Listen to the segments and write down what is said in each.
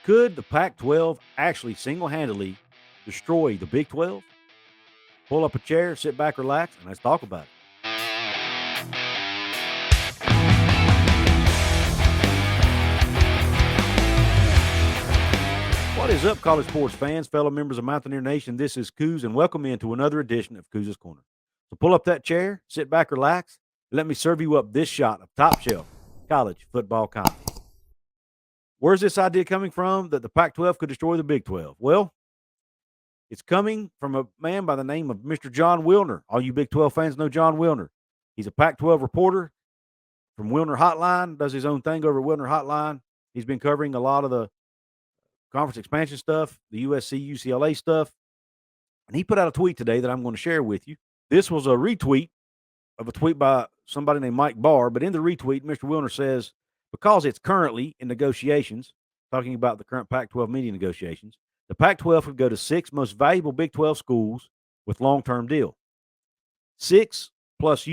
Could the Pac-12 actually single-handedly destroy the Big 12? Pull up a chair, sit back, relax, and let's talk about it. What is up, college sports fans, fellow members of Mountaineer Nation? This is Coos, and welcome into another edition of Coos' Corner. So pull up that chair, sit back, relax, and let me serve you up this shot of top-shelf college football content. Where's this idea coming from that the Pac-12 could destroy the Big 12? Well, it's coming from a man by the name of Mr. Jon Wilner. All you Big 12 fans know Jon Wilner. He's a Pac-12 reporter from Wilner Hotline, does his own thing over at Wilner Hotline. He's been covering a lot of the conference expansion stuff, the USC UCLA stuff. And he put out a tweet today that I'm going to share with you. This was a retweet of a tweet by somebody named Mike Barr. But in the retweet, Mr. Wilner says, because it's currently in negotiations, talking about the current Pac-12 media negotiations, the Pac-12 would go to 6 most valuable Big 12 schools with long-term deal. 6 plus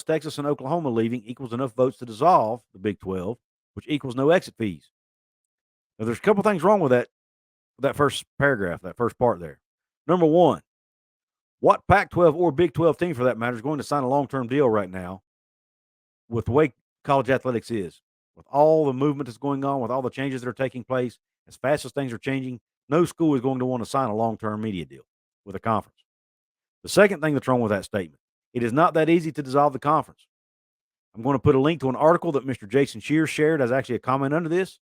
Texas and Oklahoma leaving equals enough votes to dissolve the Big 12, which equals no exit fees. Now, there's a couple things wrong with that first paragraph, that first part there. Number one, what Pac-12 or Big 12 team, for that matter, is going to sign a long-term deal right now with the way college athletics is, with all the movement that's going on, with all the changes that are taking place, as fast as things are changing, no school is going to want to sign a long-term media deal with a conference. The second thing that's wrong with that statement, it is not that easy to dissolve the conference. I'm going to put a link to an article that Mr. Jason Shear shared as actually a comment under this.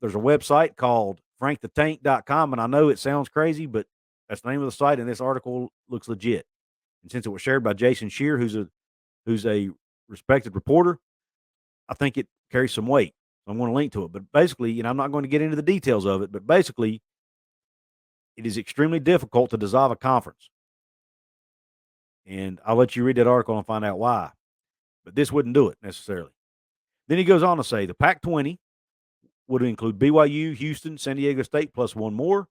There's a website called frankthetank.com, and I know it sounds crazy, but that's the name of the site, and this article looks legit. And since it was shared by Jason Shear, who's a respected reporter, I think it carries some weight. I'm going to link to it. But basically, I'm not going to get into the details of it, but basically, it is extremely difficult to dissolve a conference. And I'll let you read that article and find out why. But this wouldn't do it necessarily. Then he goes on to say the Pac-20 would include BYU, Houston, San Diego State, plus one more.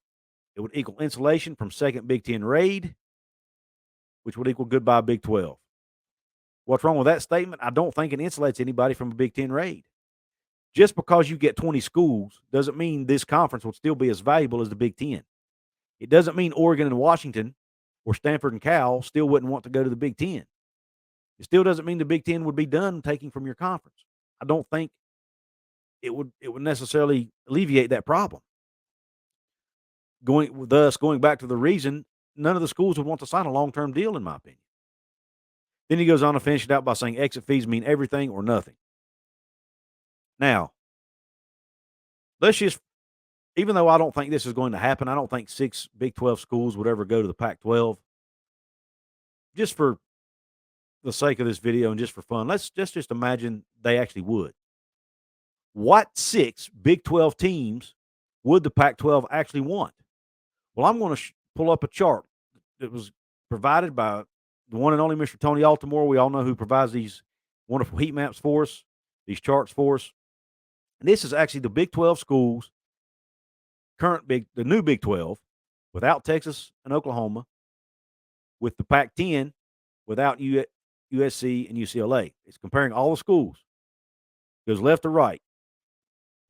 It would equal insulation from second Big Ten raid, which would equal goodbye Big 12. What's wrong with that statement? I don't think it insulates anybody from a Big Ten raid. Just because you get 20 schools doesn't mean this conference will still be as valuable as the Big Ten. It doesn't mean Oregon and Washington or Stanford and Cal still wouldn't want to go to the Big Ten. It still doesn't mean the Big Ten would be done taking from your conference. I don't think it would necessarily alleviate that problem. Going back to the reason none of the schools would want to sign a long-term deal, in my opinion. Then he goes on to finish it out by saying exit fees mean everything or nothing. Now, even though I don't think this is going to happen, I don't think 6 Big 12 schools would ever go to the Pac-12. Just for the sake of this video and just for fun, let's just imagine they actually would. What 6 Big 12 teams would the Pac-12 actually want? Well, I'm going to pull up a chart that was provided by the one and only Mr. Tony Altimore. We all know who provides these wonderful heat maps for us, these charts for us. And this is actually the Big 12 schools, the new Big 12, without Texas and Oklahoma, with the Pac-10 without USC and UCLA. It's comparing all the schools. It goes left to right.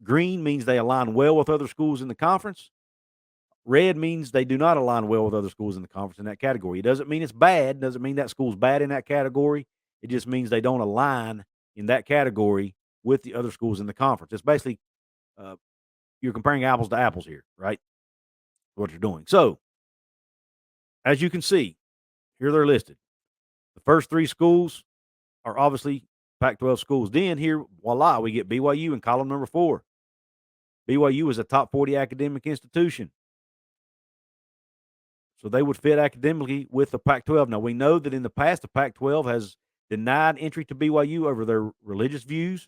Green means they align well with other schools in the conference. Red means they do not align well with other schools in the conference in that category. It doesn't mean it's bad. It doesn't mean that school's bad in that category. It just means they don't align in that category with the other schools in the conference. It's basically you're comparing apples to apples here, right? What you're doing. So, as you can see, here they're listed. The first 3 schools are obviously Pac-12 schools. Then here, voila, we get BYU in column number 4. BYU is a top 40 academic institution. So they would fit academically with the Pac-12. Now, we know that in the past, the Pac-12 has denied entry to BYU over their religious views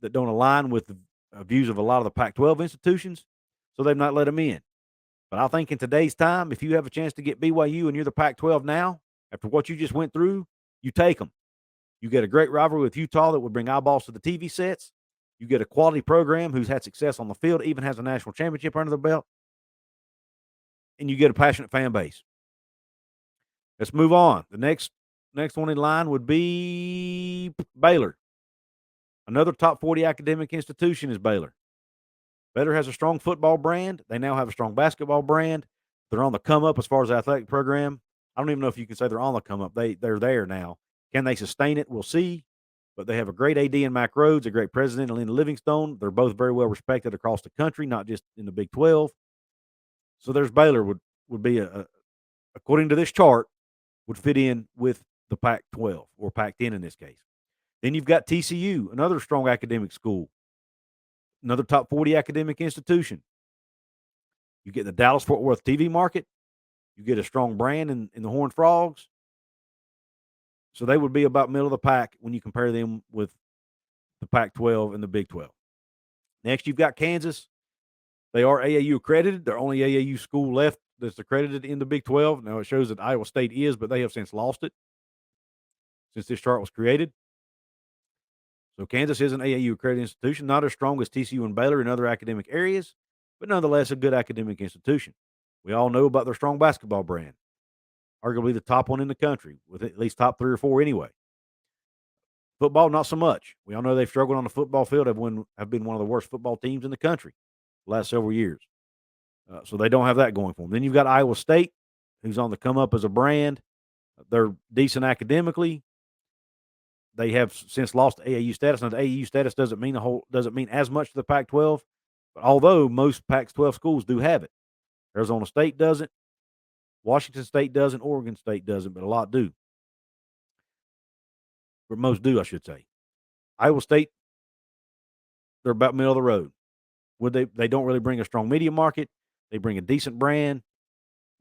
that don't align with the views of a lot of the Pac-12 institutions, so they've not let them in. But I think in today's time, if you have a chance to get BYU and you're the Pac-12 now, after what you just went through, you take them. You get a great rivalry with Utah that would bring eyeballs to the TV sets. You get a quality program who's had success on the field, even has a national championship under their belt. And you get a passionate fan base. Let's move on. The next one in line would be Baylor. Another top 40 academic institution is Baylor. Baylor has a strong football brand. They now have a strong basketball brand. They're on the come up as far as the athletic program. I don't even know if you can say they're on the come up. They're there now. Can they sustain it? We'll see. But they have a great AD in Mac Rhodes, a great president in Lena Livingstone. They're both very well respected across the country, not just in the Big 12. So there's Baylor would be according to this chart, would fit in with the Pac-12 or Pac-10 in this case. Then you've got TCU, another strong academic school, another top 40 academic institution. You get the Dallas-Fort Worth TV market. You get a strong brand in the Horned Frogs. So they would be about middle of the pack when you compare them with the Pac-12 and the Big 12. Next, you've got Kansas. They are AAU accredited. They're only AAU school left that's accredited in the Big 12. Now, it shows that Iowa State is, but they have since lost it since this chart was created. So Kansas is an AAU accredited institution, not as strong as TCU and Baylor in other academic areas, but nonetheless a good academic institution. We all know about their strong basketball brand, arguably the top one in the country, with at least top 3 or 4 anyway. Football, not so much. We all know they've struggled on the football field, have been one of the worst football teams in the country the last several years. So they don't have that going for them. Then you've got Iowa State, who's on the come up as a brand. They're decent academically. They have since lost AAU status. Now, the AAU status doesn't mean as much to the Pac-12, but although most Pac-12 schools do have it, Arizona State doesn't, Washington State doesn't, Oregon State doesn't, but a lot do. Or most do, I should say. Iowa State, they're about middle of the road. They don't really bring a strong media market. They bring a decent brand,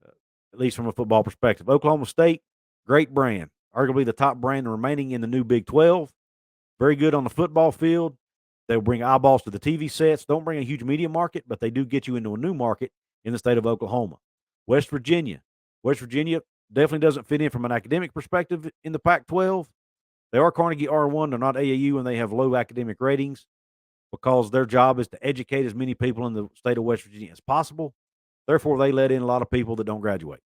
at least from a football perspective. Oklahoma State, great brand. Arguably the top brand remaining in the new Big 12. Very good on the football field. They'll bring eyeballs to the TV sets. Don't bring a huge media market, but they do get you into a new market in the state of Oklahoma. West Virginia. West Virginia definitely doesn't fit in from an academic perspective in the Pac-12. They are Carnegie R1. They're not AAU, and they have low academic ratings because their job is to educate as many people in the state of West Virginia as possible. Therefore, they let in a lot of people that don't graduate.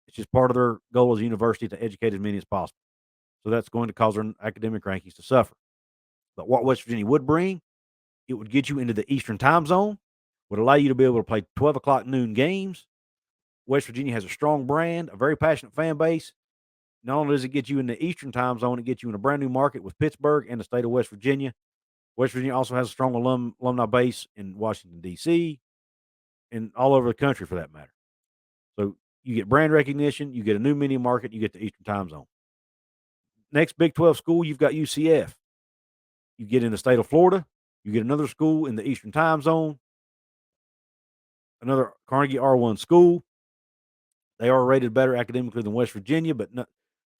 It's just part of their goal as a university to educate as many as possible. So that's going to cause their academic rankings to suffer. But what West Virginia would bring, it would get you into the Eastern time zone, would allow you to be able to play 12 o'clock noon games. West Virginia has a strong brand, a very passionate fan base. Not only does it get you in the Eastern time zone, it gets you in a brand new market with Pittsburgh and the state of West Virginia. West Virginia also has a strong alumni base in Washington, D.C., and all over the country for that matter. So you get brand recognition, you get a new mini market, you get the Eastern time zone. Next Big 12 school, you've got UCF. You get in the state of Florida, you get another school in the Eastern time zone, another Carnegie R1 school. They are rated better academically than West Virginia, but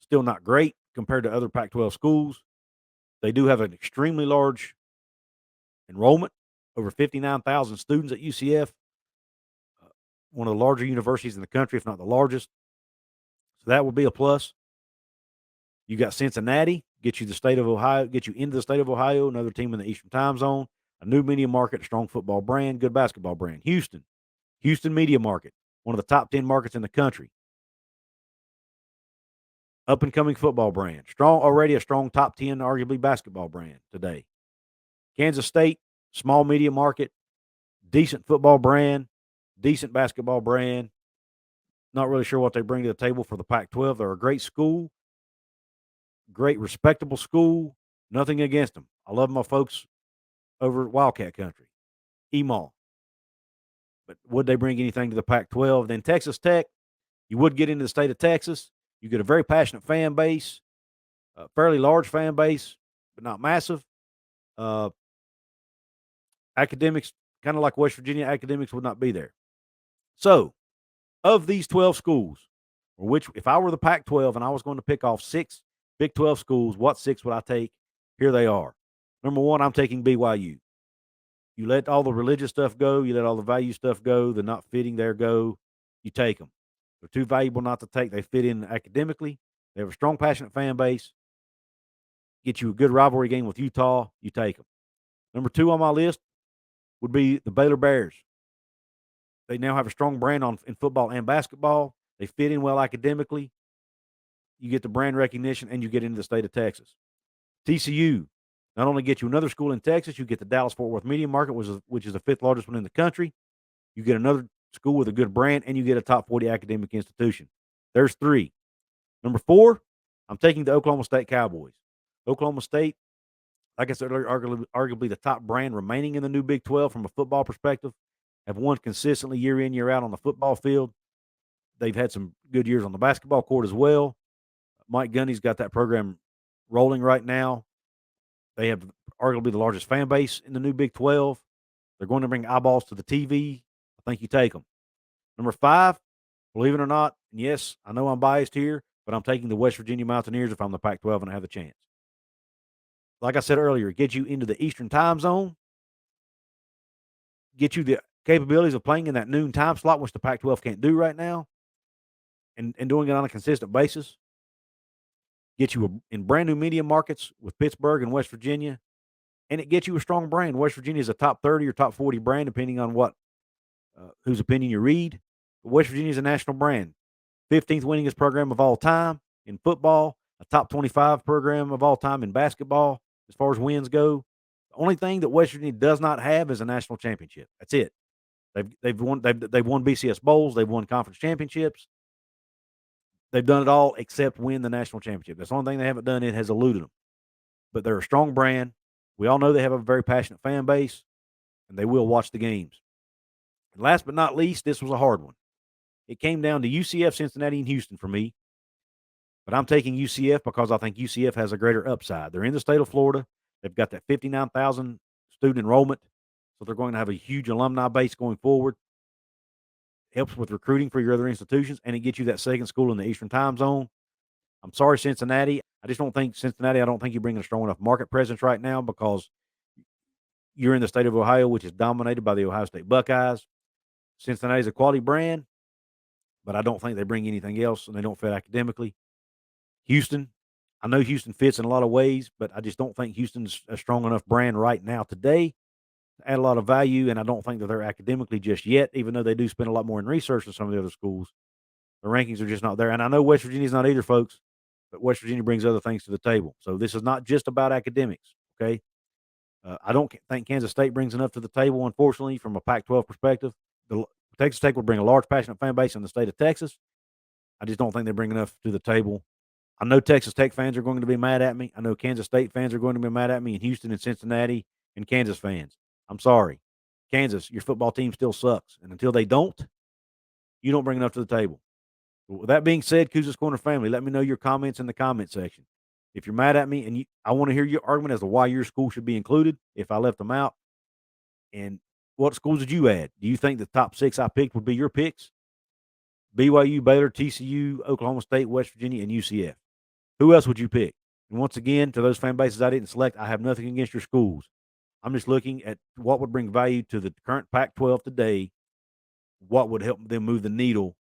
still not great compared to other Pac-12 schools. They do have an extremely large enrollment, over 59,000 students at UCF, one of the larger universities in the country, if not the largest. So that would be a plus. You got Cincinnati, get you into the state of Ohio, another team in the Eastern time zone, a new media market, a strong football brand, good basketball brand. Houston media market, one of the top 10 markets in the country. Up and coming football brand, already a strong top 10, arguably basketball brand today. Kansas State, small media market, decent football brand, decent basketball brand. Not really sure what they bring to the table for the Pac-12. They're a great school, great respectable school. Nothing against them. I love my folks over at Wildcat Country, EMAW. But would they bring anything to the Pac-12? Then Texas Tech, you would get into the state of Texas. You get a very passionate fan base, a fairly large fan base, but not massive. Academics, kind of like West Virginia, academics would not be there. So, of these 12 schools, which if I were the Pac-12 and I was going to pick off 6 Big 12 schools, what 6 would I take? Here they are. Number 1, I'm taking BYU. You let all the religious stuff go. You let all the value stuff go. The not fitting there go. You take them. They're too valuable not to take. They fit in academically. They have a strong, passionate fan base. Get you a good rivalry game with Utah. You take them. Number 2 on my list would be the Baylor Bears. They now have a strong brand in football and basketball. They fit in well academically. You get the brand recognition, and you get into the state of Texas. TCU, Not only get you another school in Texas, you get the Dallas-Fort Worth media market, which is the 5th largest one in the country. You get another school with a good brand, and you get a top 40 academic institution. There's 3. Number 4, I'm taking the Oklahoma State Cowboys. Oklahoma State, like I said earlier, arguably the top brand remaining in the new Big 12 from a football perspective, have won consistently year in, year out on the football field. They've had some good years on the basketball court as well. Mike Gundy's got that program rolling right now. They have arguably the largest fan base in the new Big 12. They're going to bring eyeballs to the TV. I think you take them. Number 5, believe it or not, and yes, I know I'm biased here, but I'm taking the West Virginia Mountaineers if I'm the Pac-12 and I have a chance. Like I said earlier, get you into the Eastern time zone, get you the capabilities of playing in that noon time slot, which the Pac-12 can't do right now, and doing it on a consistent basis. Get you in brand new media markets with Pittsburgh and West Virginia, and it gets you a strong brand. West Virginia is a top 30 or top 40 brand, depending on whose opinion you read. But West Virginia is a national brand. 15th winningest program of all time in football, a top 25 program of all time in basketball as far as wins go. The only thing that West Virginia does not have is a national championship. That's it. They've won BCS bowls. They've won conference championships. They've done it all except win the national championship. That's the only thing they haven't done. It has eluded them. But they're a strong brand. We all know they have a very passionate fan base, and they will watch the games. And last but not least, this was a hard one. It came down to UCF, Cincinnati, and Houston for me. But I'm taking UCF because I think UCF has a greater upside. They're in the state of Florida. They've got that 59,000 student enrollment, so they're going to have a huge alumni base going forward. Helps with recruiting for your other institutions, and it gets you that second school in the Eastern time zone. I'm sorry, Cincinnati. I don't think you bring a strong enough market presence right now because you're in the state of Ohio, which is dominated by the Ohio State Buckeyes. Cincinnati's a quality brand, but I don't think they bring anything else, and they don't fit academically. Houston, I know Houston fits in a lot of ways, but I just don't think Houston's a strong enough brand right now today to add a lot of value, and I don't think that they're academically just yet, even though they do spend a lot more in research than some of the other schools. The rankings are just not there, and I know West Virginia's not either, folks, but West Virginia brings other things to the table. So this is not just about academics, okay? I don't think Kansas State brings enough to the table, unfortunately, from a Pac-12 perspective. Texas Tech would bring a large, passionate fan base in the state of Texas. I just don't think they bring enough to the table. I know Texas Tech fans are going to be mad at me. I know Kansas State fans are going to be mad at me, and Houston and Cincinnati and Kansas fans. I'm sorry. Kansas, your football team still sucks. And until they don't, you don't bring enough to the table. But with that being said, Couz's Corner family, let me know your comments in the comment section. If you're mad at me, and I want to hear your argument as to why your school should be included if I left them out. And what schools did you add? Do you think the top 6 I picked would be your picks? BYU, Baylor, TCU, Oklahoma State, West Virginia, and UCF. Who else would you pick? And once again, to those fan bases I didn't select, I have nothing against your schools. I'm just looking at what would bring value to the current Pac-12 today, what would help them move the needle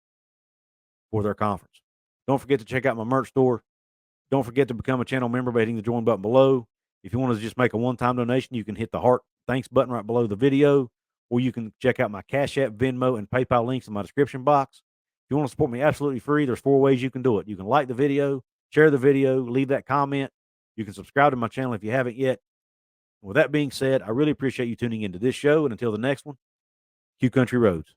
for their conference. Don't forget to check out my merch store. Don't forget to become a channel member by hitting the join button below. If you want to just make a one-time donation, you can hit the heart thanks button right below the video, or you can check out my Cash App, Venmo, and PayPal links in my description box. If you want to support me absolutely free, there's 4 ways you can do it. You can like the video, share the video, leave that comment. You can subscribe to my channel if you haven't yet. With that being said, I really appreciate you tuning into this show, and until the next one, Q Country Roads.